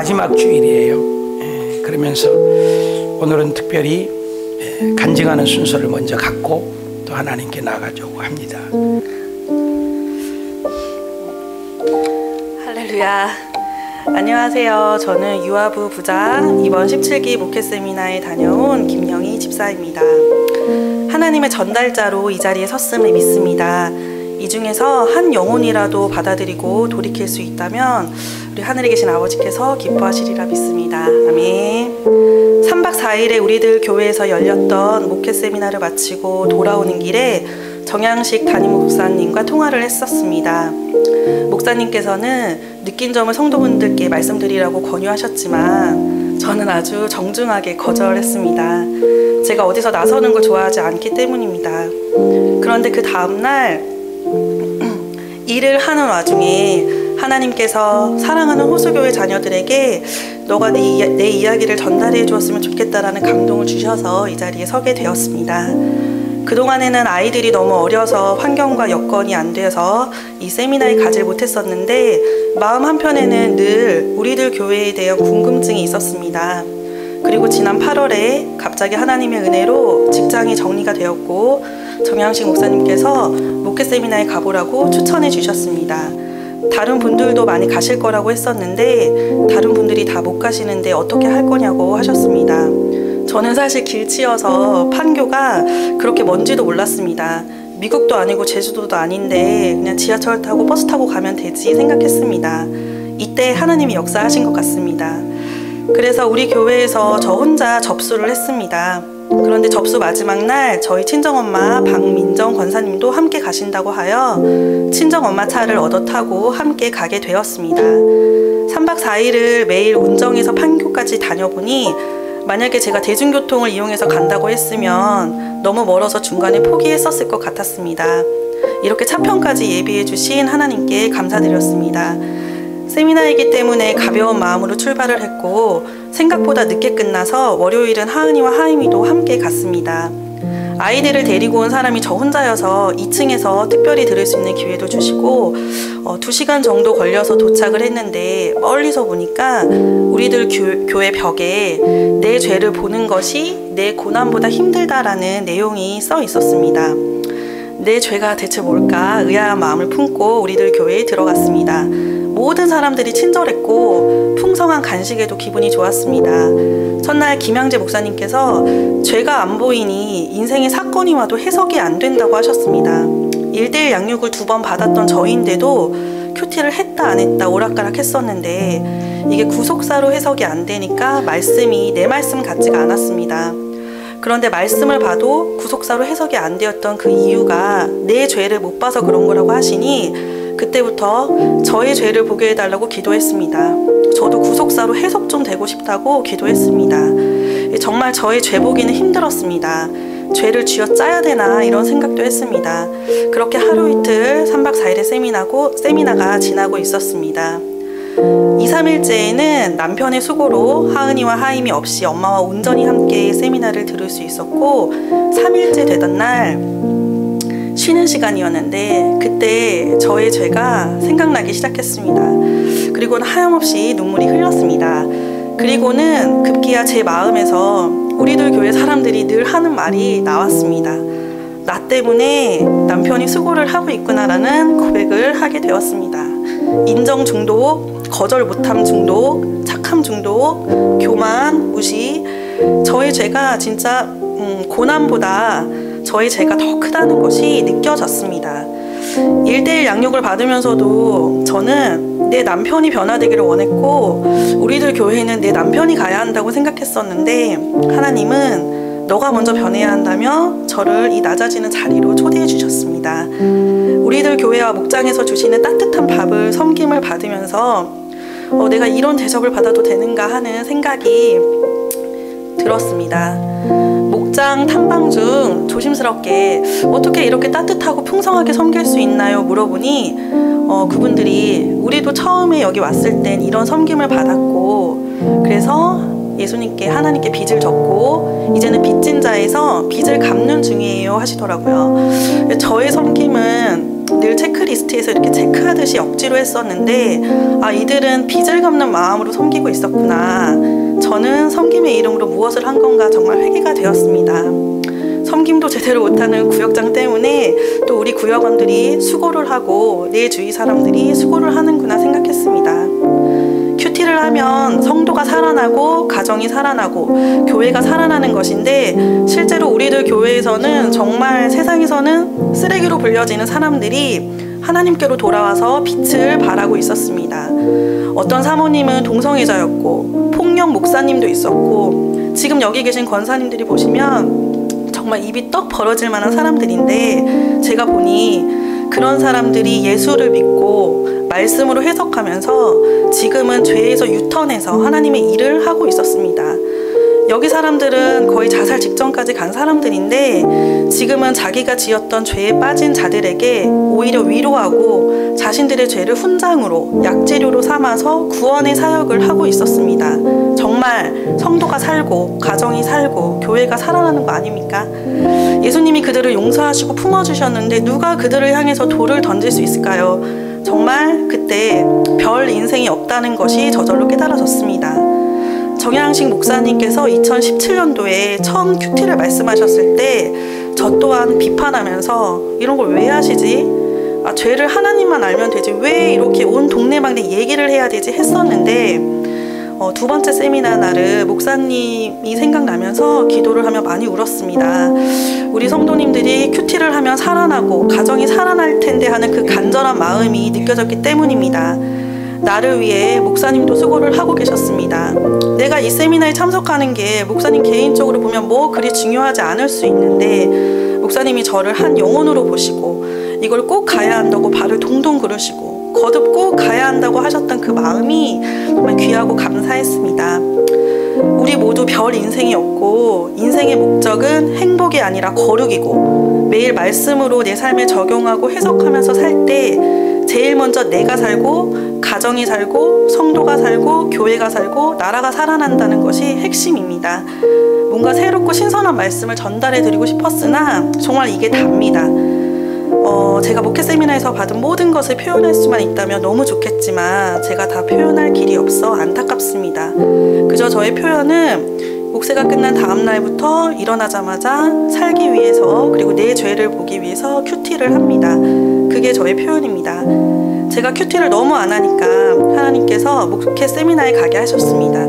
마지막 주일이에요. 그러면서 오늘은 특별히 간증하는 순서를 먼저 갖고 또 하나님께 나아가려고 합니다. 할렐루야. 안녕하세요. 저는 유아부 부장 이번 17기 목회 세미나에 다녀온 김영희 집사입니다. 하나님의 전달자로 이 자리에 섰음을 믿습니다. 이 중에서 한 영혼이라도 받아들이고 돌이킬 수 있다면 우리 하늘에 계신 아버지께서 기뻐하시리라 믿습니다. 아멘. 3박 4일에 우리들 교회에서 열렸던 목회 세미나를 마치고 돌아오는 길에 정양식 담임 목사님과 통화를 했었습니다. 목사님께서는 느낀 점을 성도분들께 말씀드리라고 권유하셨지만 저는 아주 정중하게 거절했습니다. 제가 어디서 나서는 걸 좋아하지 않기 때문입니다. 그런데 그 다음날 일을 하는 와중에 하나님께서 사랑하는 호수교회 자녀들에게 너가 내 이야기를 전달해 주었으면 좋겠다라는 감동을 주셔서 이 자리에 서게 되었습니다. 그동안에는 아이들이 너무 어려서 환경과 여건이 안 돼서 이 세미나에 가지 못했었는데 마음 한편에는 늘 우리들 교회에 대한 궁금증이 있었습니다. 그리고 지난 8월에 갑자기 하나님의 은혜로 직장이 정리가 되었고 정양식 목사님께서 목회 세미나에 가보라고 추천해 주셨습니다. 다른 분들도 많이 가실 거라고 했었는데 다른 분들이 다 못 가시는데 어떻게 할 거냐고 하셨습니다. 저는 사실 길치여서 판교가 그렇게 먼지도 몰랐습니다. 미국도 아니고 제주도도 아닌데 그냥 지하철 타고 버스 타고 가면 되지 생각했습니다. 이때 하나님이 역사하신 것 같습니다. 그래서 우리 교회에서 저 혼자 접수를 했습니다. 그런데 접수 마지막 날 저희 친정엄마 박민정 권사님도 함께 가신다고 하여 친정엄마 차를 얻어 타고 함께 가게 되었습니다. 3박 4일을 매일 운정에서 판교까지 다녀보니 만약에 제가 대중교통을 이용해서 간다고 했으면 너무 멀어서 중간에 포기했었을 것 같았습니다. 이렇게 차편까지 예비해 주신 하나님께 감사드렸습니다. 세미나이기 때문에 가벼운 마음으로 출발을 했고 생각보다 늦게 끝나서 월요일은 하은이와 하임이도 함께 갔습니다. 아이들을 데리고 온 사람이 저 혼자여서 2층에서 특별히 들을 수 있는 기회도 주시고 2시간 정도 걸려서 도착을 했는데 멀리서 보니까 우리들 교회 벽에 내 죄를 보는 것이 내 고난보다 힘들다라는 내용이 써 있었습니다. 내 죄가 대체 뭘까 의아한 마음을 품고 우리들 교회에 들어갔습니다. 모든 사람들이 친절했고 풍성한 간식에도 기분이 좋았습니다. 첫날 김양재 목사님께서 죄가 안 보이니 인생의 사건이 와도 해석이 안 된다고 하셨습니다. 1:1 양육을 2번 받았던 저인데도 큐티를 했다 안 했다 오락가락 했었는데 이게 구속사로 해석이 안 되니까 말씀이 내 말씀 같지가 않았습니다. 그런데 말씀을 봐도 구속사로 해석이 안 되었던 그 이유가 내 죄를 못 봐서 그런 거라고 하시니 그때부터 저의 죄를 보게 해달라고 기도했습니다. 저도 구속사로 해석 좀 되고 싶다고 기도했습니다. 정말 저의 죄 보기는 힘들었습니다. 죄를 쥐어짜야 되나 이런 생각도 했습니다. 그렇게 하루 이틀 3박 4일의 세미나가 지나고 있었습니다. 2, 3일째에는 남편의 수고로 하은이와 하임이 없이 엄마와 온전히 함께 세미나를 들을 수 있었고 3일째 되던 날 쉬는 시간이었는데 그때 저의 죄가 생각나기 시작했습니다. 그리고는 하염없이 눈물이 흘렀습니다. 그리고는 급기야 제 마음에서 우리들 교회 사람들이 늘 하는 말이 나왔습니다. 나 때문에 남편이 수고를 하고 있구나라는 고백을 하게 되었습니다. 인정 중독, 거절 못함 중독, 착함 중독, 교만, 무시 저의 죄가 진짜 고난보다 저의 죄가 더 크다는 것이 느껴졌습니다. 1:1 양육을 받으면서도 저는 내 남편이 변화되기를 원했고 우리들 교회는 내 남편이 가야 한다고 생각했었는데 하나님은 너가 먼저 변해야 한다며 저를 이 낮아지는 자리로 초대해 주셨습니다. 우리들 교회와 목장에서 주시는 따뜻한 밥을 섬김을 받으면서 내가 이런 대접을 받아도 되는가 하는 생각이 들었습니다. 목장 탐방 중 조심스럽게 어떻게 이렇게 따뜻하고 풍성하게 섬길 수 있나요? 물어보니 그분들이 우리도 처음에 여기 왔을 땐 이런 섬김을 받았고 그래서 예수님께 하나님께 빚을 졌고 이제는 빚진 자에서 빚을 갚는 중이에요 하시더라고요. 저의 섬김은 늘 체크리스트에서 이렇게 체크하듯이 억지로 했었는데 이들은 빚을 갚는 마음으로 섬기고 있었구나. 저는 섬김의 이름으로 무엇을 한 건가 정말 회개가 되었습니다. 섬김도 제대로 못하는 구역장 때문에 또 우리 구역원들이 수고를 하고 내 주위 사람들이 수고를 하는구나 생각했습니다. 큐티를 하면 성도가 살아나고 가정이 살아나고 교회가 살아나는 것인데, 실제로 우리들 교회에서는 정말 세상에서는 쓰레기로 불려지는 사람들이 하나님께로 돌아와서 빛을 발하고 있었습니다. 어떤 사모님은 동성애자였고 폭력 목사님도 있었고, 지금 여기 계신 권사님들이 보시면 정말 입이 떡 벌어질 만한 사람들인데, 제가 보니 그런 사람들이 예수를 믿고 말씀으로 해석하면서 지금은 죄에서 유턴해서 하나님의 일을 하고 있었습니다. 여기 사람들은 거의 자살 직전까지 간 사람들인데, 지금은 자기가 지었던 죄에 빠진 자들에게 오히려 위로하고 자신들의 죄를 훈장으로 약재료로 삼아서 구원의 사역을 하고 있었습니다. 정말 성도가 살고 가정이 살고 교회가 살아나는 거 아닙니까? 예수님이 그들을 용서하시고 품어주셨는데 누가 그들을 향해서 돌을 던질 수 있을까요? 정말 그때 별 인생이 없다는 것이 저절로 깨달아졌습니다. 정양식 목사님께서 2017년도에 처음 큐티를 말씀하셨을 때 저 또한 비판하면서 이런 걸 왜 하시지? 죄를 하나님만 알면 되지, 왜 이렇게 온 동네방네 얘기를 해야 되지 했었는데, 두 번째 세미나 날은 목사님이 생각나면서 기도를 하며 많이 울었습니다. 우리 성도님들이 큐티를 하면 살아나고 가정이 살아날 텐데 하는 그 간절한 마음이 느껴졌기 때문입니다. 나를 위해 목사님도 수고를 하고 계셨습니다. 내가 이 세미나에 참석하는 게 목사님 개인적으로 보면 뭐 그리 중요하지 않을 수 있는데, 목사님이 저를 한 영혼으로 보시고 이걸 꼭 가야 한다고 발을 동동 구르시고 거듭 꼭 가야 한다고 하셨던 그 마음이 정말 귀하고 감사했습니다. 우리 모두 별 인생이 없고 인생의 목적은 행복이 아니라 거룩이고, 매일 말씀으로 내 삶에 적용하고 해석하면서 살 때 제일 먼저 내가 살고 가정이 살고 성도가 살고 교회가 살고 나라가 살아난다는 것이 핵심입니다. 뭔가 새롭고 신선한 말씀을 전달해 드리고 싶었으나 정말 이게 답니다. 제가 목회 세미나에서 받은 모든 것을 표현할 수만 있다면 너무 좋겠지만 제가 다 표현할 길이 없어 안타깝습니다. 그저 저의 표현은 목세가 끝난 다음 날부터 일어나자마자 살기 위해서, 그리고 내 죄를 보기 위해서 큐티를 합니다. 그게 저의 표현입니다. 제가 큐티를 너무 안 하니까 하나님께서 목회 세미나에 가게 하셨습니다.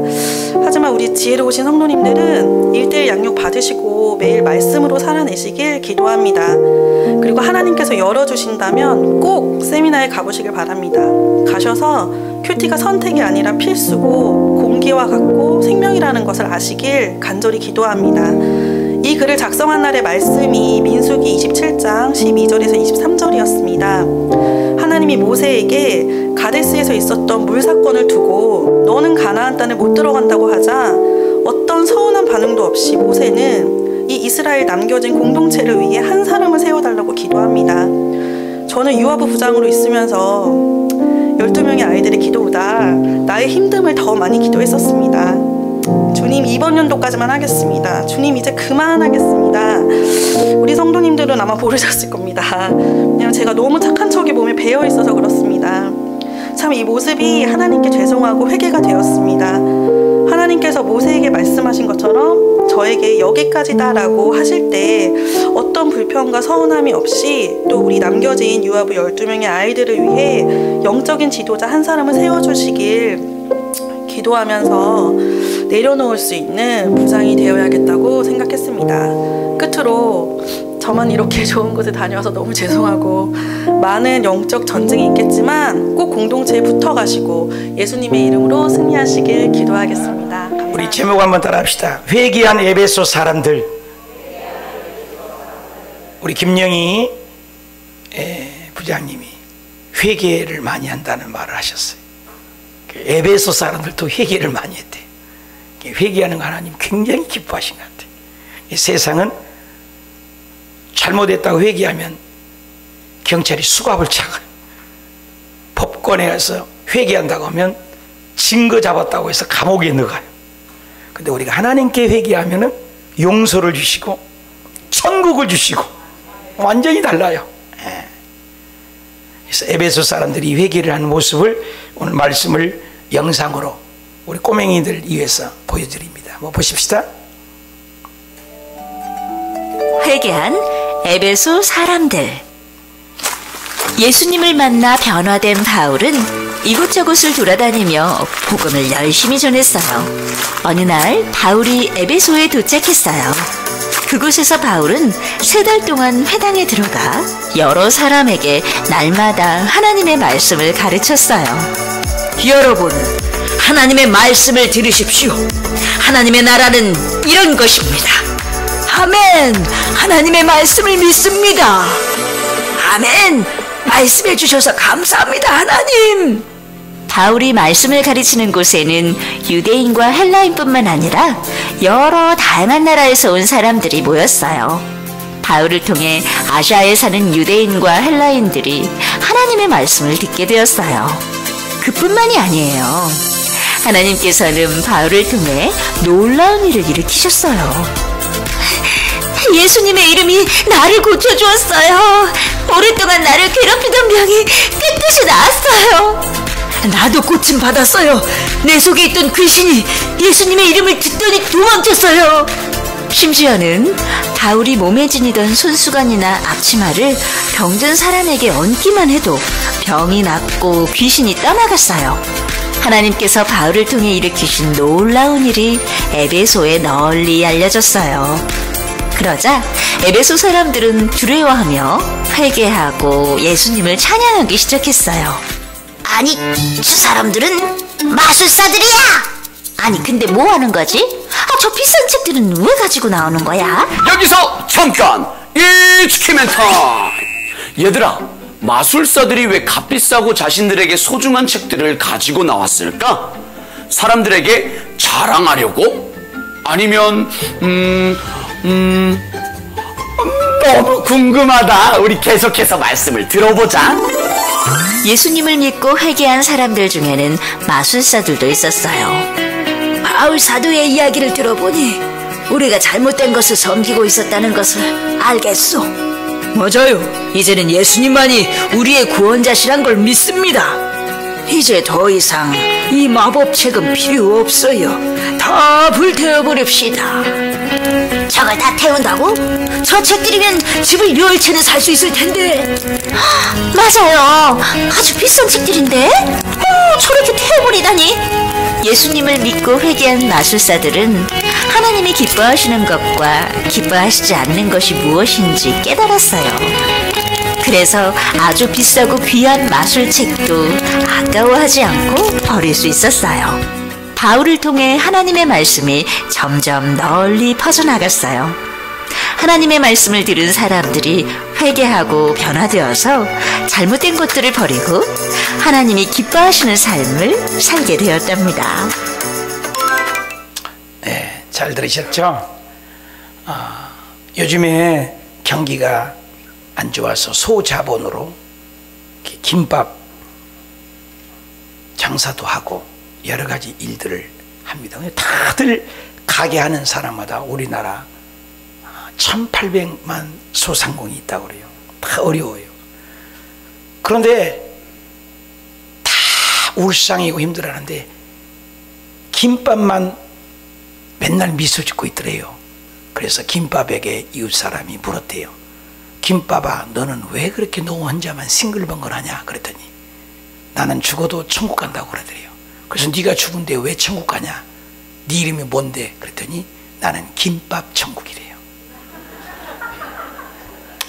하지만 우리 지혜로우신 성도님들은 1:1 양육 받으시고 매일 말씀으로 살아내시길 기도합니다. 그리고 하나님께서 열어주신다면 꼭 세미나에 가보시길 바랍니다. 가셔서 큐티가 선택이 아니라 필수고 공기와 같고 생명이라는 것을 아시길 간절히 기도합니다. 이 글을 작성한 날의 말씀이 민수기 27장 12절에서 23절이었습니다. 하나님이 모세에게 가데스에서 있었던 물 사건을 두고 너는 가나안 땅에 못 들어간다고 하자 어떤 서운한 반응도 없이 모세는 이 이스라엘 남겨진 공동체를 위해 한 사람을 세워달라고 기도합니다. 저는 유아부 부장으로 있으면서 12명의 아이들의 기도보다 나의 힘듦을 더 많이 기도했었습니다. 주님, 이번 연도까지만 하겠습니다. 주님, 이제 그만하겠습니다. 우리 성도님들은 아마 모르셨을 겁니다. 왜냐면 제가 너무 착한 척이 몸에 배어 있어서 그렇습니다. 참 이 모습이 하나님께 죄송하고 회개가 되었습니다. 하나님께서 모세에게 말씀하신 것처럼 저에게 여기까지다 라고 하실 때 어떤 불평과 서운함이 없이 또 우리 남겨진 유아부 12명의 아이들을 위해 영적인 지도자 한 사람을 세워주시길 기도하면서 내려놓을 수 있는 부장이 되어야겠다고 생각했습니다. 끝으로 저만 이렇게 좋은 곳에 다녀와서 너무 죄송하고, 많은 영적 전쟁이 있겠지만 꼭 공동체에 붙어가시고 예수님의 이름으로 승리하시길 기도하겠습니다. 감사합니다. 우리 제목 한번 따라 합시다. 회개한 에베소 사람들. 우리 김영희 부장님이 회개를 많이 한다는 말을 하셨어요. 에베소 사람들도 회개를 많이 했대. 회개하는 거 하나님 굉장히 기뻐하신 것 같아요. 세상은 잘못했다고 회개하면 경찰이 수갑을 차고, 법관에 가서 회개한다고 하면 증거 잡았다고 해서 감옥에 넣어가요. 근데 우리가 하나님께 회개하면 용서를 주시고 천국을 주시고 완전히 달라요. 그래서 에베소 사람들이 회개를 하는 모습을 오늘 말씀을 영상으로 우리 꼬맹이들 위해서 보여드립니다. 한번 보십시다. 회개한 에베소 사람들. 예수님을 만나 변화된 바울은 이곳저곳을 돌아다니며 복음을 열심히 전했어요. 어느 날 바울이 에베소에 도착했어요. 그곳에서 바울은 3달 동안 회당에 들어가 여러 사람에게 날마다 하나님의 말씀을 가르쳤어요. 여러분, 하나님의 말씀을 들으십시오. 하나님의 나라는 이런 것입니다. 아멘! 하나님의 말씀을 믿습니다. 아멘! 말씀해 주셔서 감사합니다, 하나님! 바울이 말씀을 가르치는 곳에는 유대인과 헬라인뿐만 아니라 여러 다양한 나라에서 온 사람들이 모였어요. 바울을 통해 아시아에 사는 유대인과 헬라인들이 하나님의 말씀을 듣게 되었어요. 그뿐만이 아니에요. 하나님께서는 바울을 통해 놀라운 일을 일으키셨어요. 예수님의 이름이 나를 고쳐주었어요. 오랫동안 나를 괴롭히던 병이 깨끗이 나았어요. 나도 고침 받았어요. 내 속에 있던 귀신이 예수님의 이름을 듣더니 도망쳤어요. 심지어는 바울이 몸에 지니던 손수건이나 앞치마를 병든 사람에게 얹기만 해도 병이 낫고 귀신이 떠나갔어요. 하나님께서 바울을 통해 일으키신 놀라운 일이 에베소에 널리 알려졌어요. 그러자 에베소 사람들은 두려워하며 회개하고 예수님을 찬양하기 시작했어요. 아니, 저 사람들은 마술사들이야! 아니, 근데 뭐 하는 거지? 저 비싼 책들은 왜 가지고 나오는 거야? 여기서 잠깐! 일치키멘 타임! 얘들아, 마술사들이 왜 값비싸고 자신들에게 소중한 책들을 가지고 나왔을까? 사람들에게 자랑하려고? 아니면 너무 궁금하다. 우리 계속해서 말씀을 들어보자. 예수님을 믿고 회개한 사람들 중에는 마술사들도 있었어요. 바울 사도의 이야기를 들어보니 우리가 잘못된 것을 섬기고 있었다는 것을 알겠소. 맞아요. 이제는 예수님만이 우리의 구원자시란 걸 믿습니다. 이제 더 이상 이 마법책은 필요 없어요. 다 불태워버립시다. 저걸 다 태운다고? 저 책들이면 집을 열 채는 살 수 있을 텐데. 맞아요. 아주 비싼 책들인데? 저렇게 태워버리다니. 예수님을 믿고 회개한 마술사들은 하나님이 기뻐하시는 것과 기뻐하시지 않는 것이 무엇인지 깨달았어요. 그래서 아주 비싸고 귀한 마술책도 아까워하지 않고 버릴 수 있었어요. 바울을 통해 하나님의 말씀이 점점 널리 퍼져나갔어요. 하나님의 말씀을 들은 사람들이 회개하고 변화되어서 잘못된 것들을 버리고 하나님이 기뻐하시는 삶을 살게 되었답니다. 네, 잘 들으셨죠? 요즘에 경기가 안 좋아서 소자본으로 김밥 장사도 하고 여러 가지 일들을 합니다. 다들 가게 하는 사람마다 우리나라 1800만 소상공이 있다고 그래요. 다 어려워요. 그런데 다 울상이고 힘들어하는데 김밥만 맨날 미소 짓고 있더래요. 그래서 김밥에게 이웃 사람이 물었대요. 김밥아, 너는 왜 그렇게 너 혼자만 싱글벙글하냐? 그랬더니 나는 죽어도 천국 간다고 그러더래요. 그래서 네가 죽은데 왜 천국 가냐? 네 이름이 뭔데? 그랬더니 나는 김밥 천국이래요.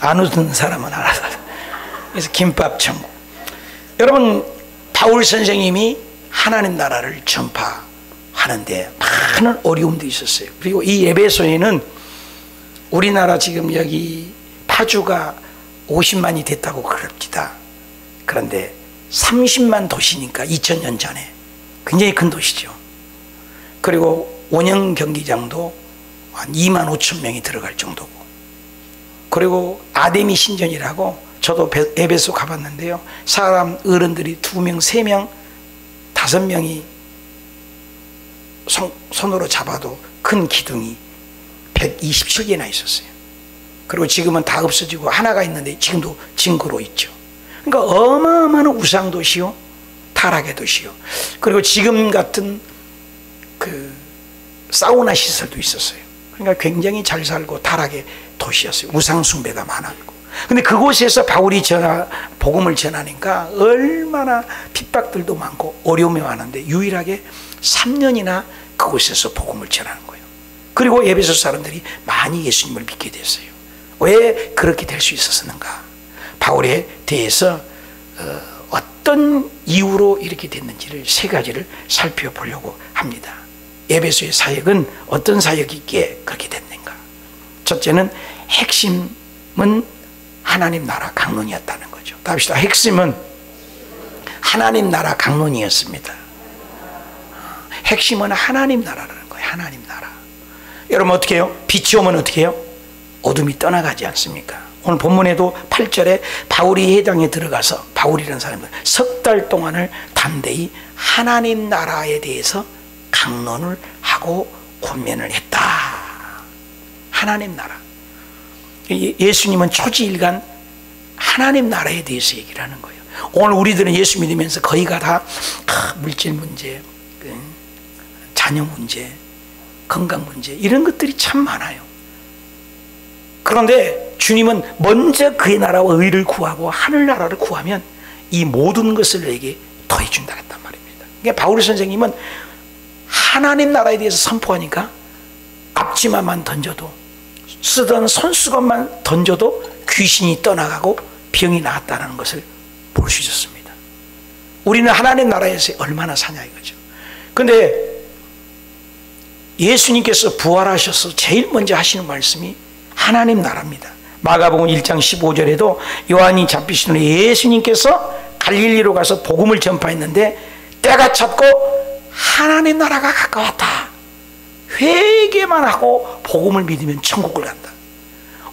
안 웃는 사람은 알아서. 그래서 김밥 천국. 여러분, 바울 선생님이 하나님 나라를 전파하는데 많은 어려움도 있었어요. 그리고 이 에베소에는 우리나라 지금 여기 파주가 50만이 됐다고 그럽니다. 그런데 30만 도시니까 2000년 전에 굉장히 큰 도시죠. 그리고 원형 경기장도 한 2만 5천 명이 들어갈 정도고, 그리고 아데미 신전이라고 저도 에베소 가봤는데요. 사람 어른들이 2명, 3명, 5명이 손으로 잡아도 큰 기둥이 127개나 있었어요. 그리고 지금은 다 없어지고 하나가 있는데 지금도 증거로 있죠. 그러니까 어마어마한 우상 도시요, 타락의 도시요. 그리고 지금 같은 그 사우나 시설도 있었어요. 그러니까 굉장히 잘 살고 타락의 도시였어요. 우상 숭배가 많았고. 근데 그곳에서 바울이 복음을 전하니까 얼마나 핍박들도 많고 어려움이 많은데 유일하게 3년이나 그곳에서 복음을 전하는 거예요. 그리고 에베소 사람들이 많이 예수님을 믿게 됐어요. 왜 그렇게 될 수 있었는가? 바울에 대해서 어떤 이유로 이렇게 됐는지를 세 가지를 살펴보려고 합니다. 에베소의 사역은 어떤 사역이기에 그렇게 됐는가? 첫째는 핵심은 하나님 나라 강론이었다는 거죠. 답시다. 핵심은 하나님 나라 강론이었습니다. 핵심은 하나님 나라라는 거예요. 하나님 나라. 여러분 어떻게 해요? 빛이 오면 어떻게 해요? 어둠이 떠나가지 않습니까? 오늘 본문에도 8절에 바울이 해당에 들어가서 바울이라는 사람은 석 달 동안을 담대히 하나님 나라에 대해서 강론을 하고 권면을 했다. 하나님 나라. 예수님은 초지일간 하나님 나라에 대해서 얘기를 하는 거예요. 오늘 우리들은 예수 믿으면서 거의가 다 물질 문제, 자녀 문제, 건강 문제 이런 것들이 참 많아요. 그런데 주님은 먼저 그의 나라와 의를 구하고 하늘나라를 구하면 이 모든 것을 내게 더해준다 했단 말입니다. 그러니까 바울 선생님은 하나님 나라에 대해서 선포하니까 앞치마만 던져도 쓰던 손수건만 던져도 귀신이 떠나가고 병이 나았다는 것을 볼 수 있었습니다. 우리는 하나님 나라에서 얼마나 사냐 이거죠. 그런데 예수님께서 부활하셔서 제일 먼저 하시는 말씀이 하나님 나라입니다. 마가복음 1장 15절에도 요한이 잡히신 후에 예수님께서 갈릴리로 가서 복음을 전파했는데 때가 찼고 하나님 나라가 가까웠다. 회개만 하고 복음을 믿으면 천국을 간다.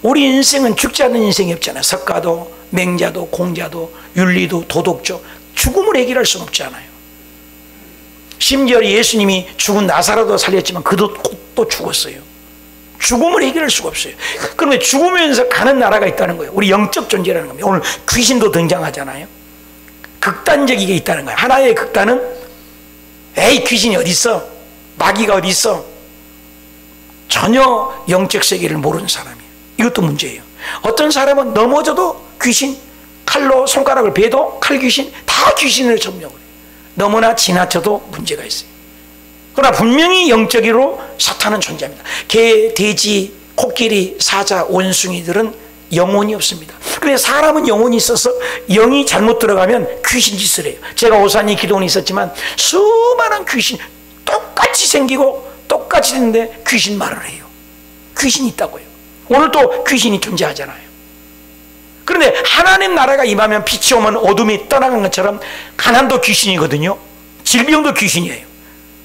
우리 인생은 죽지 않는 인생이 없잖아요. 석가도 맹자도 공자도 윤리도 도덕조 죽음을 해결할 수는 없잖아요. 심지어 예수님이 죽은 나사로도 살렸지만 그도 또 죽었어요. 죽음을 해결할 수가 없어요. 그런데 죽으면서 가는 나라가 있다는 거예요. 우리 영적 존재라는 겁니다. 오늘 귀신도 등장하잖아요. 극단적이게 있다는 거예요. 하나의 극단은 에이 귀신이 어디 있어? 마귀가 어디 있어? 전혀 영적 세계를 모르는 사람이에요. 이것도 문제예요. 어떤 사람은 넘어져도 귀신, 칼로 손가락을 베도 칼 귀신, 다 귀신을 점령을 해요. 너무나 지나쳐도 문제가 있어요. 그러나 분명히 영적으로 사탄은 존재합니다. 개, 돼지, 코끼리, 사자, 원숭이들은 영혼이 없습니다. 그래서 사람은 영혼이 있어서 영이 잘못 들어가면 귀신 짓을 해요. 제가 오산이 기도원이 있었지만 수많은 귀신 똑같이 생기고 똑같이 됐는데 귀신 말을 해요. 귀신이 있다고요. 오늘도 귀신이 존재하잖아요. 그런데 하나님 나라가 임하면 빛이 오면 어둠이 떠나간 것처럼 가난도 귀신이거든요. 질병도 귀신이에요.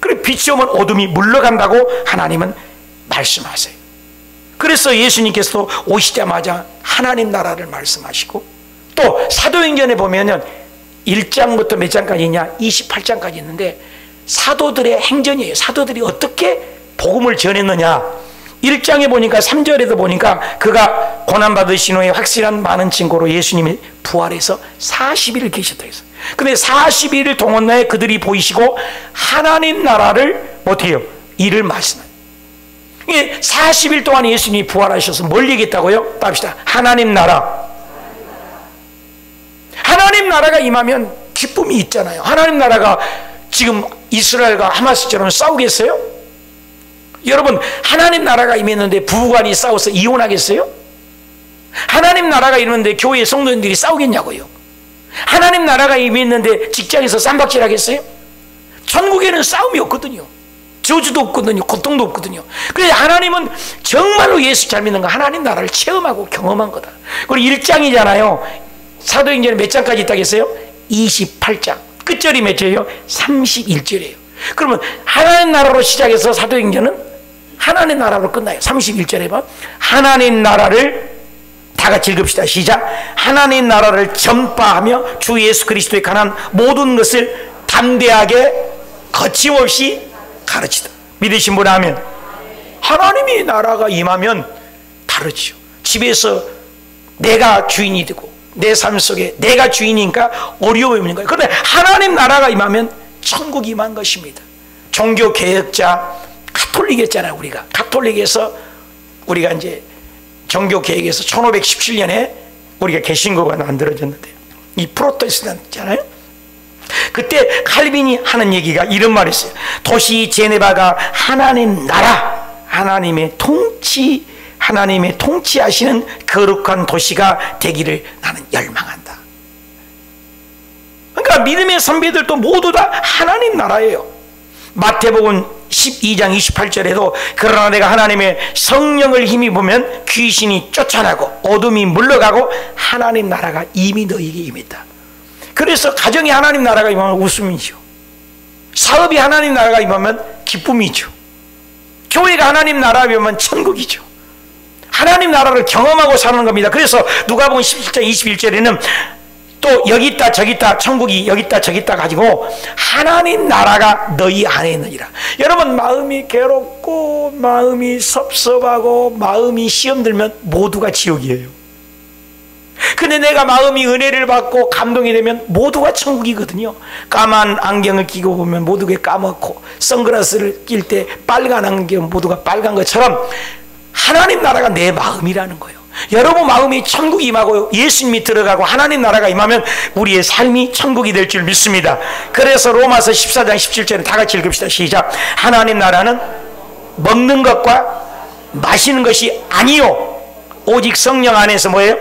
그래 빛이 오면 어둠이 물러간다고 하나님은 말씀하세요. 그래서 예수님께서도 오시자마자 하나님 나라를 말씀하시고 또 사도행전에 보면은 1장부터 몇 장까지 있냐? 28장까지 있는데 사도들의 행전이에요. 사도들이 어떻게 복음을 전했느냐? 1장에 보니까 3절에도 보니까 그가 고난받으신 후에 확실한 많은 증거로 예수님이 부활해서 40일을 계셨다 했어요. 근데 40일을 동안 내에 그들이 보이시고 하나님 나라를 못해요. 이를 말씀해요. 40일 동안 예수님이 부활하셔서 뭘 얘기했다고요? 답시다. 하나님 나라. 하나님 나라가 임하면 기쁨이 있잖아요. 하나님 나라가 지금 이스라엘과 하마스처럼 싸우겠어요? 여러분 하나님 나라가 임했는데 부부간이 싸워서 이혼하겠어요? 하나님 나라가 임했는데 교회 성도님들이 싸우겠냐고요? 하나님 나라가 임했는데 직장에서 쌈박질 하겠어요? 천국에는 싸움이 없거든요. 저주도 없거든요. 고통도 없거든요. 그래서 하나님은 정말로 예수 잘 믿는 거 하나님 나라를 체험하고 경험한 거다. 그리고 1장이잖아요. 사도행전에 몇 장까지 있다고 했어요? 28장. 끝절이 몇 절이에요? 31절이에요. 그러면 하나님 나라로 시작해서 사도행전은 하나님 나라로 끝나요. 31절에 봐. 하나님 나라를 다 같이 읽읍시다. 시작. 하나님 나라를 전파하며 주 예수 그리스도에 관한 모든 것을 담대하게 거침없이 가르치다. 믿으신 분 하면 하나님이 나라가 임하면 다르죠. 집에서 내가 주인이 되고 내 삶 속에 내가 주인이니까 어려움이 있는 거예요. 그런데 하나님 나라가 임하면 천국이 임한 것입니다. 종교 개혁자 가톨릭이었잖아요. 우리가 가톨릭에서 우리가 이제 종교 개혁에서 1517년에 우리가 개신교가 만들어졌는데, 이 프로테스탄트잖아요. 그때 칼빈이 하는 얘기가 이런 말을 했어요. 도시 제네바가 하나님 나라, 하나님의 통치하시는 거룩한 도시가 되기를 나는 열망한다. 그러니까 믿음의 선배들도 모두 다 하나님 나라예요. 마태복음 12장 28절에도 그러나 내가 하나님의 성령을 힘입으면 귀신이 쫓아나고 어둠이 물러가고 하나님 나라가 이미 너에게 임했다. 그래서 가정이 하나님 나라가 임하면 웃음이죠. 사업이 하나님 나라가 임하면 기쁨이죠. 교회가 하나님 나라가 임하면 천국이죠. 하나님 나라를 경험하고 사는 겁니다. 그래서 누가복음 17장 21절에는 또 여기 있다 저기 있다, 천국이 여기 있다 저기 있다 가지고 하나님 나라가 너희 안에 있느니라. 여러분, 마음이 괴롭고 마음이 섭섭하고 마음이 시험 들면 모두가 지옥이에요. 근데 내가 마음이 은혜를 받고 감동이 되면 모두가 천국이거든요. 까만 안경을 끼고 보면 모두가 까맣고, 선글라스를 낄 때 빨간 안경 모두가 빨간 것처럼 하나님 나라가 내 마음이라는 거예요. 여러분 마음이 천국이 임하고 예수님이 들어가고 하나님 나라가 임하면 우리의 삶이 천국이 될 줄 믿습니다. 그래서 로마서 14장 17절에 다 같이 읽읍시다. 시작. 하나님 나라는 먹는 것과 마시는 것이 아니요 오직 성령 안에서 뭐예요?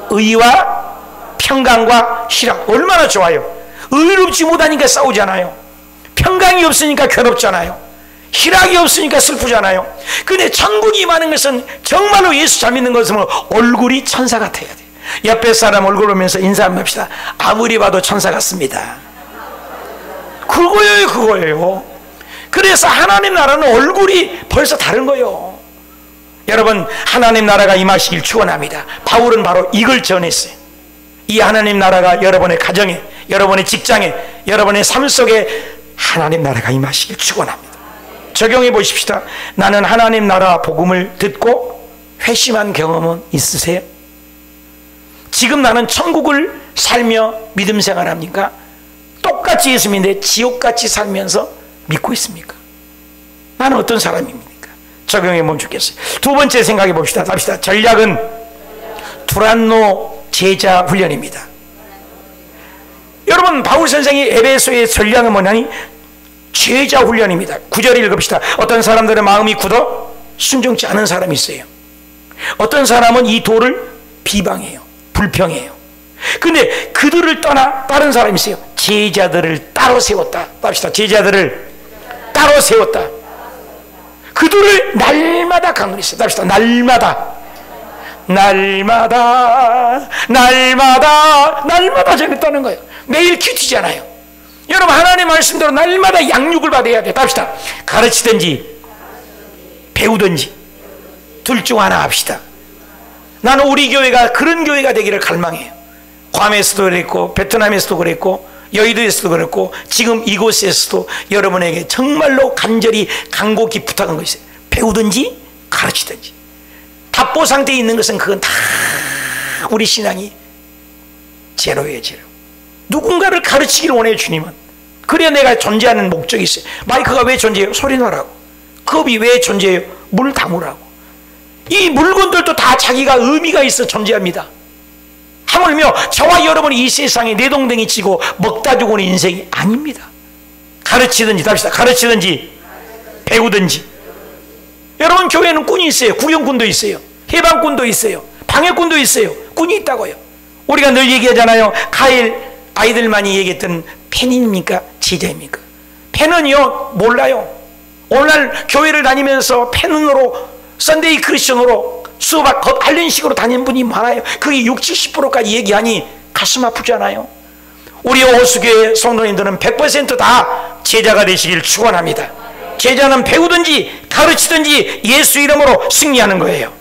의와 평강과 희락. 얼마나 좋아요. 의롭지 못하니까 싸우잖아요. 평강이 없으니까 괴롭잖아요. 희락이 없으니까 슬프잖아요. 근데 천국이 임하는 것은 정말로 예수 잘 믿는 것은 얼굴이 천사 같아야 돼. 옆에 사람 얼굴 보면서 인사 한번 합시다. 아무리 봐도 천사 같습니다. 그거예요. 그래서 하나님 나라는 얼굴이 벌써 다른 거예요. 여러분, 하나님 나라가 임하시길 축원합니다. 바울은 바로 이걸 전했어요. 이 하나님 나라가 여러분의 가정에, 여러분의 직장에, 여러분의 삶 속에 하나님 나라가 임하시길 축원합니다. 적용해 보십시다. 나는 하나님 나라 복음을 듣고 회심한 경험은 있으세요? 지금 나는 천국을 살며 믿음 생활합니까? 똑같이 예수 믿는데 지옥같이 살면서 믿고 있습니까? 나는 어떤 사람입니까? 적용해 보면 좋겠어요. 두 번째 생각해 봅시다. 합시다. 전략은 두란노 제자 훈련입니다. 여러분, 바울 선생이 에베소의 전략은 뭐냐니? 제자 훈련입니다. 9절 읽읍시다. 어떤 사람들은 마음이 굳어 순종치 않은 사람이 있어요. 어떤 사람은 이 도를 비방해요. 불평해요. 근데 그들을 떠나 다른 사람이 있어요. 제자들을 따로 세웠다. 합시다. 제자들을 따로 세웠다. 그들을 날마다 강론했어요. 합시다. 날마다 저랬다는 거예요. 매일 큐티잖아요. 여러분, 하나님의 말씀대로 날마다 양육을 받아야 돼. 합시다. 가르치든지 배우든지 둘 중 하나 합시다. 나는 우리 교회가 그런 교회가 되기를 갈망해요. 괌에서도 그랬고 베트남에서도 그랬고 여의도에서도 그랬고 지금 이곳에서도 여러분에게 정말로 간절히 간곡히 부탁한 것이 있어요. 배우든지 가르치든지. 답보 상태에 있는 것은 그건 다 우리 신앙이 제로예요. 제로. 누군가를 가르치기를 원해요. 주님은. 그래야 내가 존재하는 목적이 있어요. 마이크가 왜 존재해요? 소리 나라고. 컵이 왜 존재해요? 물 담으라고. 이 물건들도 다 자기가 의미가 있어 존재합니다. 하물며 저와 여러분이 이 세상에 내동댕이 치고 먹다 죽는 인생이 아닙니다. 가르치든지 합시다. 가르치든지 배우든지. 여러분, 교회는 꾼이 있어요. 구경꾼도 있어요. 해방꾼도 있어요. 방해꾼도 있어요. 꾼이 있다고요. 우리가 늘 얘기하잖아요. 가일 아이들만이 얘기했던 팬입니까? 제자입니까? 팬은요, 몰라요. 오늘날 교회를 다니면서 팬으로 썬데이 크리스천으로 수업 관련식으로 다니는 분이 많아요. 그게 60, 70%까지 얘기하니 가슴 아프잖아요. 우리 오수교회 성도님들은 100% 다 제자가 되시길 축원합니다. 제자는 배우든지 가르치든지 예수 이름으로 승리하는 거예요.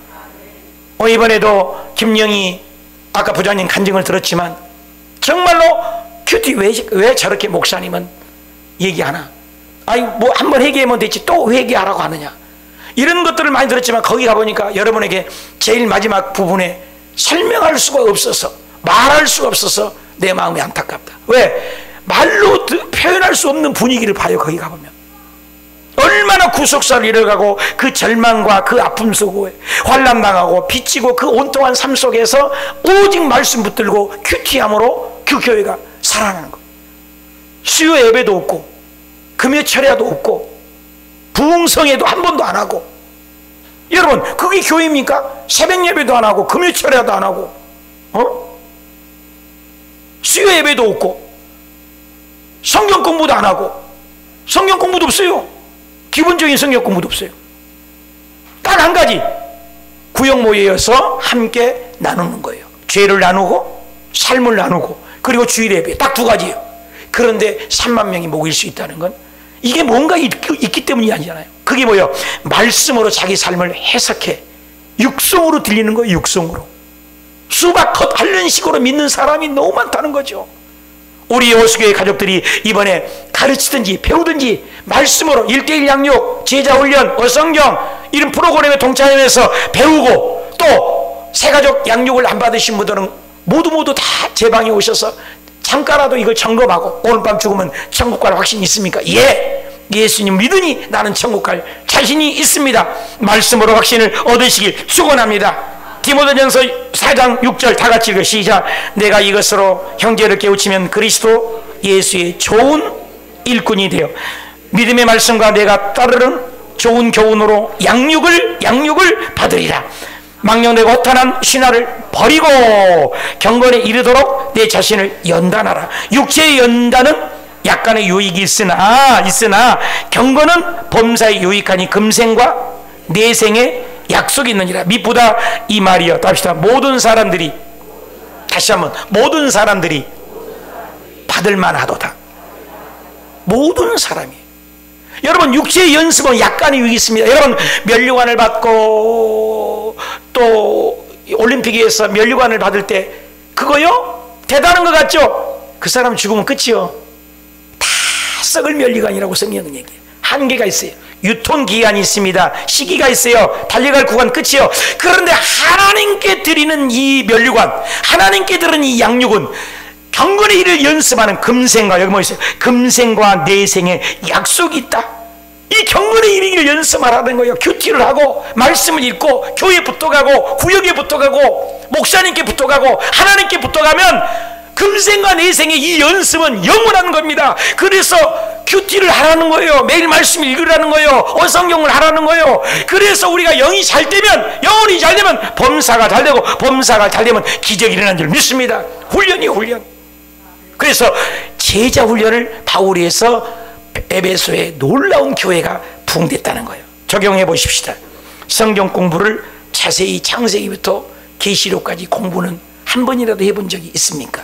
이번에도 김영희 아까 부장님 간증을 들었지만 정말로 큐티 왜 저렇게 목사님은 얘기하나? 아니 뭐 한번 회개하면 됐지 또 회개하라고 하느냐? 이런 것들을 많이 들었지만 거기 가보니까 여러분에게 제일 마지막 부분에 설명할 수가 없어서 말할 수가 없어서 내 마음이 안타깝다. 왜? 말로 표현할 수 없는 분위기를 봐요. 거기 가보면 얼마나 구속사를 잃어가고 그 절망과 그 아픔 속에 환난당하고 빚지고 그 온통한 삶 속에서 오직 말씀 붙들고 큐티함으로 그 교회가 살아나는 거예요. 수요 예배도 없고 금요 철야도 없고 부흥성회도 한 번도 안 하고, 여러분 그게 교회입니까? 새벽 예배도 안 하고 금요 철야도 안 하고 수요 예배도 없고 성경 공부도 안 하고, 성경 공부도 없어요. 기본적인 성경 공부도 없어요. 딱 한 가지, 구역 모여서 함께 나누는 거예요. 죄를 나누고 삶을 나누고 그리고 주일 예배, 딱 두 가지예요. 그런데 3만 명이 모일 수 있다는 건 이게 뭔가 있기 때문이 아니잖아요. 그게 뭐예요? 말씀으로 자기 삶을 해석해 육성으로 들리는 거예요. 육성으로 수박 겉핥는 식으로 믿는 사람이 너무 많다는 거죠. 우리 호수교회 가족들이 이번에 가르치든지 배우든지 말씀으로 1:1 양육, 제자훈련, 어성경 이런 프로그램에 동참해서 배우고, 또 새가족 양육을 안 받으신 분들은 모두 다 제 방에 오셔서 잠깐라도 이걸 점검하고, 오늘 밤 죽으면 천국 갈 확신이 있습니까? 예! 예수님 믿으니 나는 천국 갈 자신이 있습니다. 말씀으로 확신을 얻으시길 축원합니다. 디모데전서 4장 6절 다 같이 읽어 시작. 내가 이것으로 형제를 깨우치면 그리스도 예수의 좋은 일꾼이 되어 믿음의 말씀과 내가 따르는 좋은 교훈으로 양육을 받으리라. 망령되고 허탄한 신화를 버리고 경건에 이르도록 내 자신을 연단하라. 육체의 연단은 약간의 유익이 있으나 경건은 범사에 유익하니 금생과 내생에 약속이 있느니라. 미쁘다 이 말이여. 답시다. 모든 사람들이, 다시 한번, 모든 사람들이 받을만하도다. 모든 사람이. 여러분 육체의 연습은 약간의 유익이 있습니다. 여러분 면류관을 받고 또 올림픽에서 면류관을 받을 때 그거요? 대단한 것 같죠? 그 사람 죽으면 끝이요. 다 썩을 면류관이라고 성경은 얘기해요. 한계가 있어요. 유통기한이 있습니다. 시기가 있어요. 달려갈 구간 끝이요. 그런데 하나님께 드리는 이 면류관, 하나님께 드리는 이 양육은 경건의 일을 연습하는 금생과, 여기 뭐 있어요? 금생과 내생에 약속이 있다. 이 경건의 일을 연습하라는 거예요. 큐티를 하고 말씀을 읽고 교회에 붙어가고 구역에 붙어가고 목사님께 붙어가고 하나님께 붙어가면 금생과 내생의 이 연습은 영원한 겁니다. 그래서 큐티를 하라는 거예요. 매일 말씀 읽으라는 거예요. 어성경을 하라는 거예요. 그래서 우리가 영이 잘 되면, 영혼이 잘 되면 범사가 잘 되고, 범사가 잘 되면 기적이 일어나는 줄 믿습니다. 훈련이에요, 훈련. 그래서 제자 훈련을 바울이 해서 에베소에 놀라운 교회가 부흥됐다는 거예요. 적용해 보십시다. 성경 공부를 자세히 창세기부터 계시록까지 공부는 한 번이라도 해본 적이 있습니까?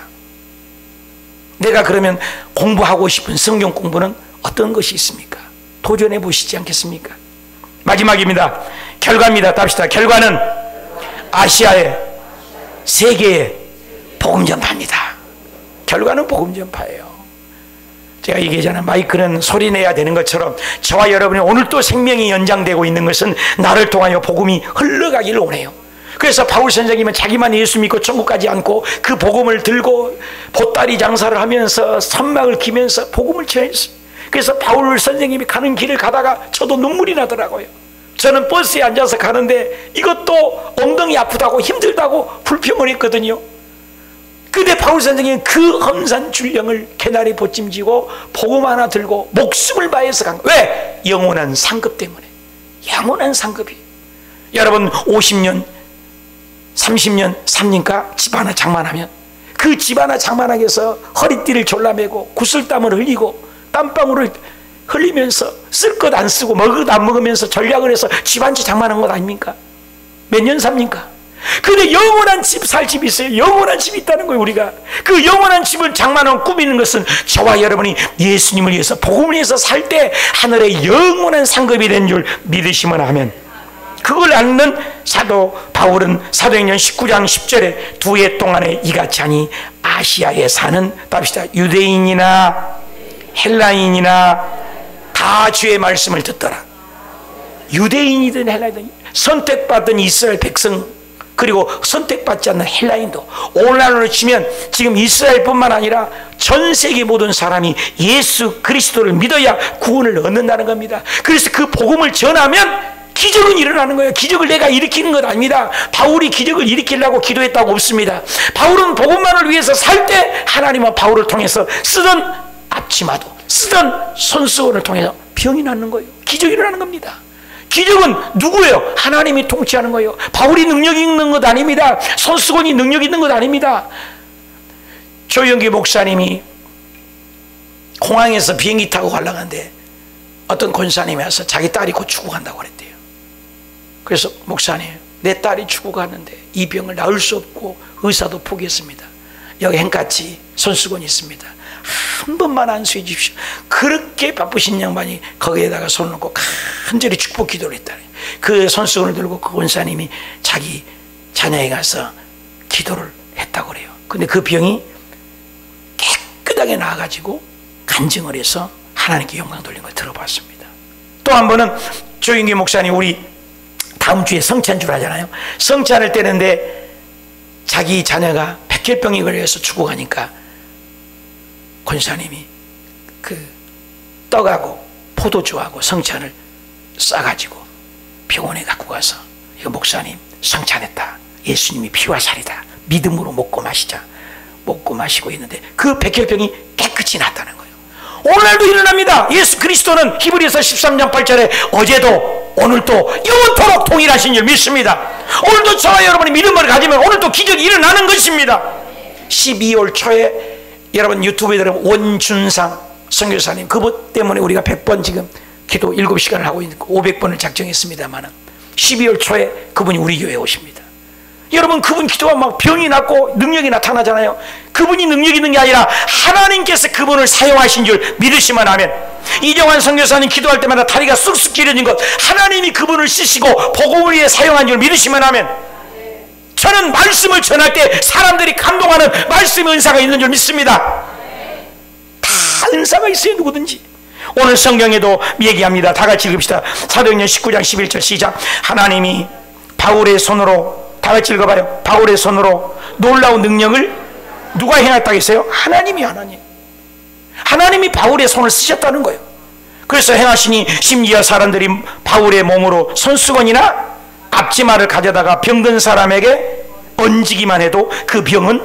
내가 그러면 공부하고 싶은 성경 공부는 어떤 것이 있습니까? 도전해 보시지 않겠습니까? 마지막입니다. 결과입니다. 답시다. 결과는 아시아에, 세계에 복음 전파입니다. 결과는 복음 전파예요. 제가 얘기하잖아요. 마이크는 소리 내야 되는 것처럼 저와 여러분이 오늘 또 생명이 연장되고 있는 것은 나를 통하여 복음이 흘러가기를 원해요. 그래서 바울 선생님은 자기만 예수 믿고 천국 가지 않고 그 복음을 들고 보따리 장사를 하면서 선막을 기면서 복음을 전했어요. 그래서 바울 선생님이 가는 길을 가다가 저도 눈물이 나더라고요. 저는 버스에 앉아서 가는데 이것도 엉덩이 아프다고 힘들다고 불평을 했거든요. 근데 바울 선생님은 그 험산 줄령을 개나리 보찜지고 복음 하나 들고 목숨을 바해서 간 거예요. 왜? 영원한 상급 때문에. 영원한 상급이. 여러분 50년 30년 삽니까? 집 하나 장만하면 그 집 하나 장만하기 위해서 허리띠를 졸라매고 구슬땀을 흘리고 땀방울을 흘리면서 쓸 것 안 쓰고 먹을 것 안 먹으면서 전략을 해서 집 한 채 장만한 것 아닙니까? 몇 년 삽니까? 근데 영원한 집 살 집이 있어요. 영원한 집이 있다는 거예요. 우리가 그 영원한 집을 장만하고 꾸미는 것은 저와 여러분이 예수님을 위해서 복음을 위해서 살 때 하늘의 영원한 상급이 된 줄 믿으시면 하면, 그걸 아는 사도 바울은 사도행전 19장 10절에 두 해 동안에 이같이 하니 아시아에 사는, 답시다, 유대인이나 헬라인이나 다 주의 말씀을 듣더라. 유대인이든 헬라인이든 선택받은 이스라엘 백성 그리고 선택받지 않는 헬라인도, 오늘날로 치면 지금 이스라엘뿐만 아니라 전 세계 모든 사람이 예수 그리스도를 믿어야 구원을 얻는다는 겁니다. 그래서 그 복음을 전하면 기적은 일어나는 거예요. 기적을 내가 일으키는 것 아닙니다. 바울이 기적을 일으키려고 기도했다고 없습니다. 바울은 복음만을 위해서 살 때 하나님은 바울을 통해서 쓰던 앞치마도, 쓰던 손수건을 통해서 병이 낫는 거예요. 기적이 일어나는 겁니다. 기적은 누구예요? 하나님이 통치하는 거예요. 바울이 능력이 있는 것 아닙니다. 손수건이 능력이 있는 것 아닙니다. 조영기 목사님이 공항에서 비행기 타고 가려는데 어떤 권사님이 와서 자기 딸이 곧 죽어간다고 그랬대요. 그래서 목사님, 내 딸이 죽어가는데 이 병을 나을 수 없고 의사도 포기했습니다. 여기 행같이 손수건이 있습니다. 한 번만 안수해 주십시오. 그렇게 바쁘신 양반이 거기에다가 손을 놓고 간절히 축복 기도를 했다. 그 손수건을 들고 그 권사님이 자기 자녀에 가서 기도를 했다고 그래요. 근데 그 병이 깨끗하게 나아가지고 간증을 해서 하나님께 영광 돌린 걸 들어봤습니다. 또 한 번은 조영기 목사님, 우리 다음 주에 성찬주를 하잖아요. 성찬을 떼는데 자기 자녀가 백혈병이 걸려서 죽어가니까 권사님이 그 떡하고 포도주하고 성찬을 싸가지고 병원에 갖고 가서, 이거 목사님 성찬했다, 예수님이 피와 살이다, 믿음으로 먹고 마시자. 먹고 마시고 있는데 그 백혈병이 깨끗이 났다는 거예요. 오늘날도 일어납니다. 예수 그리스도는 히브리서 13장 8절에 어제도 오늘도 영원토록 동일하신 줄 믿습니다. 오늘도 저와 여러분이 믿음을 가지면 오늘도 기적이 일어나는 것입니다. 12월 초에 여러분 유튜브에 들어가면 원준상 선교사님, 그분 때문에 우리가 100번 지금 기도 7시간을 하고 있고 500번을 작정했습니다만 12월 초에 그분이 우리 교회에 오십니다. 여러분, 그분 기도하면 막 병이 낫고 능력이 나타나잖아요. 그분이 능력이 있는 게 아니라 하나님께서 그분을 사용하신 줄 믿으시면 하면, 이정환 선교사님 기도할 때마다 다리가 쑥쑥 길어진 것, 하나님이 그분을 쓰시고 복음을 위해 사용한 줄 믿으시면 하면, 저는 말씀을 전할 때 사람들이 감동하는 말씀의 은사가 있는 줄 믿습니다. 다 은사가 있어요, 누구든지. 오늘 성경에도 얘기합니다. 다 같이 읽읍시다. 사도행전 19장 11절 시작. 하나님이 바울의 손으로, 다 같이 읽어봐요. 바울의 손으로 놀라운 능력을 누가 행했다고 했어요? 하나님이. 하나님이 바울의 손을 쓰셨다는 거예요. 그래서 행하시니 심지어 사람들이 바울의 몸으로 손수건이나 앞치마를 가져다가 병든 사람에게 얹기만 해도 그 병은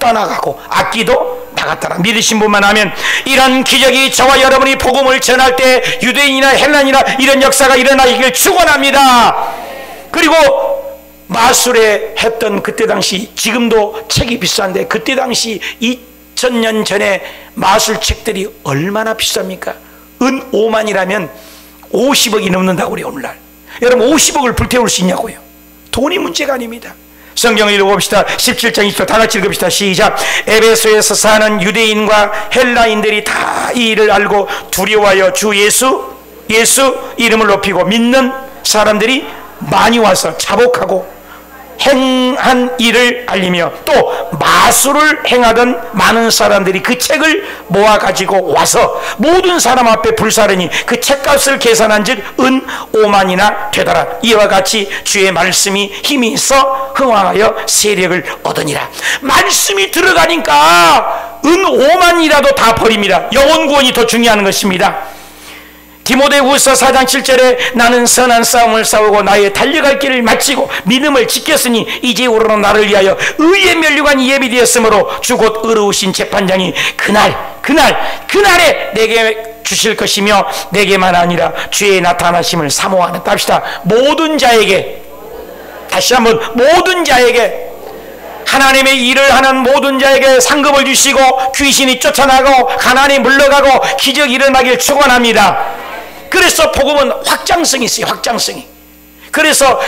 떠나가고 악기도 나갔다라. 믿으신 분만 하면 이런 기적이 저와 여러분이 복음을 전할 때 유대인이나 헬란이나 이런 역사가 일어나기를 축원합니다. 그리고 마술에 했던 그때 당시, 지금도 책이 비싼데 그때 당시 2000년 전에 마술책들이 얼마나 비쌉니까? 은 5만이라면 50억이 넘는다고 그래요. 오늘날 여러분 50억을 불태울 수 있냐고요? 돈이 문제가 아닙니다. 성경을 읽어봅시다. 17장 20절 다 같이 읽읍시다. 시작. 에베소에서 사는 유대인과 헬라인들이 다 이 일을 알고 두려워하여 주 예수 이름을 높이고 믿는 사람들이 많이 와서 자복하고 행한 일을 알리며, 또 마술을 행하던 많은 사람들이 그 책을 모아가지고 와서 모든 사람 앞에 불사르니 그 책값을 계산한 즉 은 5만이나 되더라. 이와 같이 주의 말씀이 힘이 있어 흥왕하여 세력을 얻으니라. 말씀이 들어가니까 은 5만이라도 다 버립니다. 영혼 구원이 더 중요한 것입니다. 디모데후서 4장 7절에 나는 선한 싸움을 싸우고 나의 달려갈 길을 마치고 믿음을 지켰으니 이제후로는 나를 위하여 의의 면류관이 예비되었으므로 주 곧 의로우신 재판장이 그날에 내게 주실 것이며 내게만 아니라 주의 나타나심을 사모하는, 답시다. 모든 자에게, 다시 한번 모든 자에게, 하나님의 일을 하는 모든 자에게 상급을 주시고 귀신이 쫓아나고 가난이 물러가고 기적이 일어나길 축원합니다. 그래서 복음은 확장성이 있어요. 확장성이. 그래서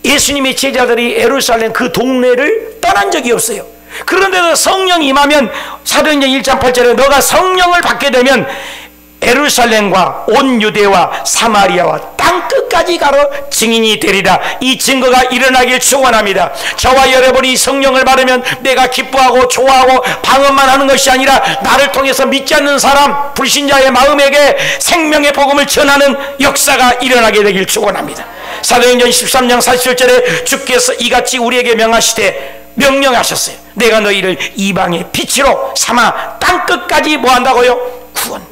예수님의 제자들이 예루살렘 그 동네를 떠난 적이 없어요. 그런데도 성령이 임하면 사도행전 1장 8절에 너가 성령을 받게 되면 예루살렘과 온 유대와 사마리아와 땅끝까지 가로 증인이 되리라. 이 증거가 일어나길 축원합니다. 저와 여러분이 성령을 받으면 내가 기뻐하고 좋아하고 방언만 하는 것이 아니라 나를 통해서 믿지 않는 사람, 불신자의 마음에게 생명의 복음을 전하는 역사가 일어나게 되길 축원합니다. 사도행전 13장 47절에 주께서 이같이 우리에게 명하시되 명령하셨어요. 내가 너희를 이방의 빛으로 삼아 땅끝까지 뭐한다고요? 구원.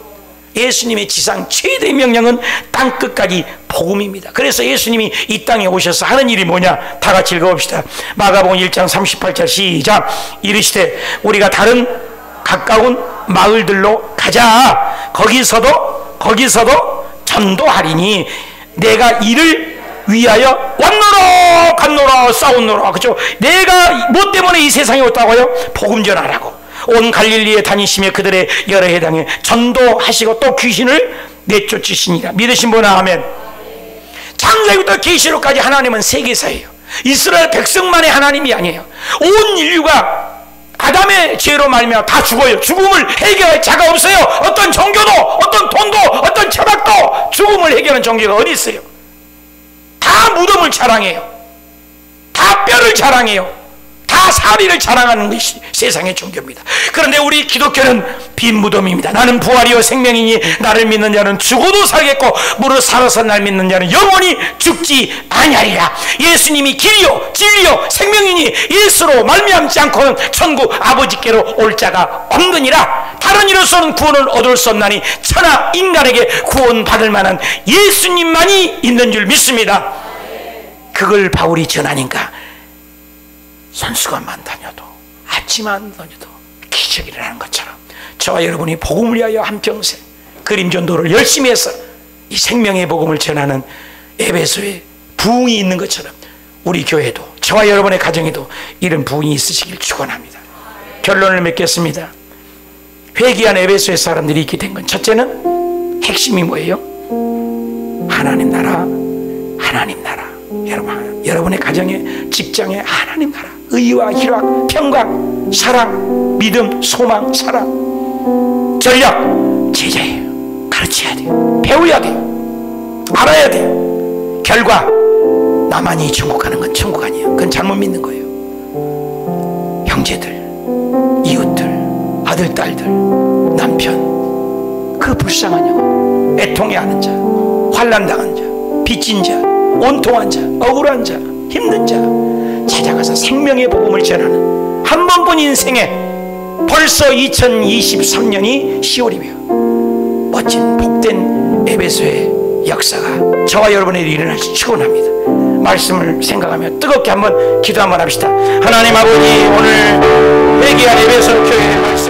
예수님의 지상 최대의 명령은 땅끝까지 복음입니다. 그래서 예수님이 이 땅에 오셔서 하는 일이 뭐냐? 다 같이 읽어봅시다. 마가복음 1장 38절 시작. 이르시되 우리가 다른 가까운 마을들로 가자. 거기서도 전도하리니 내가 이를 위하여 왔노라 갔노라 싸웠노라. 그렇죠? 내가 뭐 때문에 이 세상에 왔다고요? 복음 전하라고. 온 갈릴리에 다니시며 그들의 여러 해당에 전도하시고 또 귀신을 내쫓으시니라. 믿으신 분은 아멘. 창세기부터 계시록까지 하나님은 세계사예요. 이스라엘 백성만의 하나님이 아니에요. 온 인류가 아담의 죄로 말미암아 다 죽어요. 죽음을 해결할 자가 없어요. 어떤 종교도, 어떤 돈도, 어떤 철학도 죽음을 해결하는 종교가 어디 있어요? 다 무덤을 자랑해요. 다 뼈를 자랑해요. 다 사리를 자랑하는 것이 세상의 종교입니다. 그런데 우리 기독교는 빈 무덤입니다. 나는 부활이요 생명이니 나를 믿는 자는 죽어도 살겠고 무릇 살아서 날 믿는 자는 영원히 죽지 아니하리라. 예수님이 길이요 진리요 생명이니 예수로 말미암지 않고는 천국 아버지께로 올 자가 없느니라. 다른 이로서는 구원을 얻을 수 없나니 천하 인간에게 구원받을 만한 예수님만이 있는 줄 믿습니다. 그걸 바울이 전하니까 선수관만 다녀도 아침만 다녀도 기적이 일어나는 것처럼 저와 여러분이 복음을 위하여 한평생 그림 전도를 열심히 해서 이 생명의 복음을 전하는 에베소에 부흥이 있는 것처럼 우리 교회도 저와 여러분의 가정에도 이런 부흥이 있으시길 축원합니다. 결론을 맺겠습니다. 회개한 에베소의 사람들이 있게 된 건 첫째는 핵심이 뭐예요? 하나님 나라, 하나님 나라. 여러분의 가정에, 직장에 하나님 나라, 의와 희락, 평강, 사랑, 믿음, 소망, 사랑, 전략, 제자예요. 가르쳐야 돼요. 배워야 돼요. 알아야 돼요. 결과 나만이 천국 가는 건 천국 아니에요. 그건 잘못 믿는 거예요. 형제들, 이웃들, 아들, 딸들, 남편, 그 불쌍한 영, 애통해하는 자, 환난당한 자, 빚진 자, 온통한 자, 억울한 자, 힘든 자 찾아가서 생명의 복음을 전하는 한 번뿐 인생에 벌써 2023년이 10월이며 멋진 복된 에베소의 역사가 저와 여러분에게 일어날지 축원합니다. 말씀을 생각하며 뜨겁게 한번 기도 한번 합시다. 하나님 아버지, 오늘 회개한 에베소 교회의 말씀